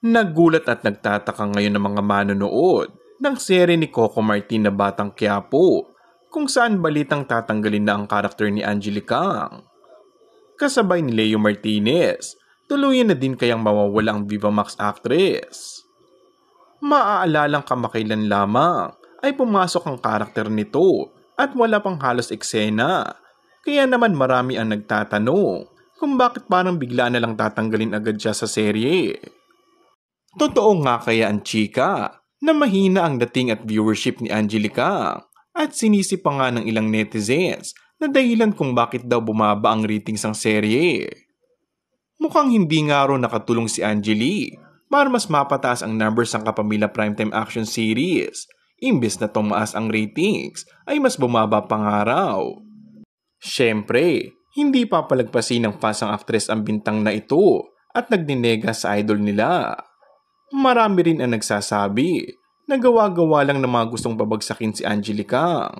Nagulat at nagtataka ngayon ng mga manonood ng serye ni Coco Martin na Batang Quiapo kung saan balitang tatanggalin na ang karakter ni Angelica. Kasabay ni Leo Martinez, tuluyan na din kayang mawawala ang Viva Max actress. Maaalalang kamakailan lamang ay pumasok ang karakter nito at wala pang halos eksena. Kaya naman marami ang nagtatanong kung bakit parang bigla na lang tatanggalin agad siya sa serye. Totoo nga kaya ang chika na mahina ang dating at viewership ni Angelica at sinisi pa nga ng ilang netizens na dahilan kung bakit daw bumaba ang ratings ng serye. Mukhang hindi nga raw nakatulong si Angeli para mas mapataas ang numbers ng Kapamilya Primetime Action Series. Imbes na tumaas ang ratings ay mas bumaba pa nga raw. Siyempre, hindi papalagpasin ng fans ang aktres ang bintang na ito at nagdinega sa idol nila. Marami rin ang nagsasabi na gawa-gawa lang ng mga gustong babagsakin si Angelica.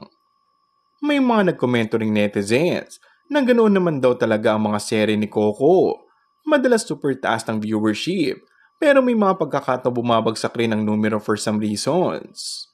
May mga nagkomento ring netizens na ganoon naman daw talaga ang mga serye ni Coco. Madalas super taas ng viewership pero may mga pagkakataong bumabagsak rin ang numero for some reasons.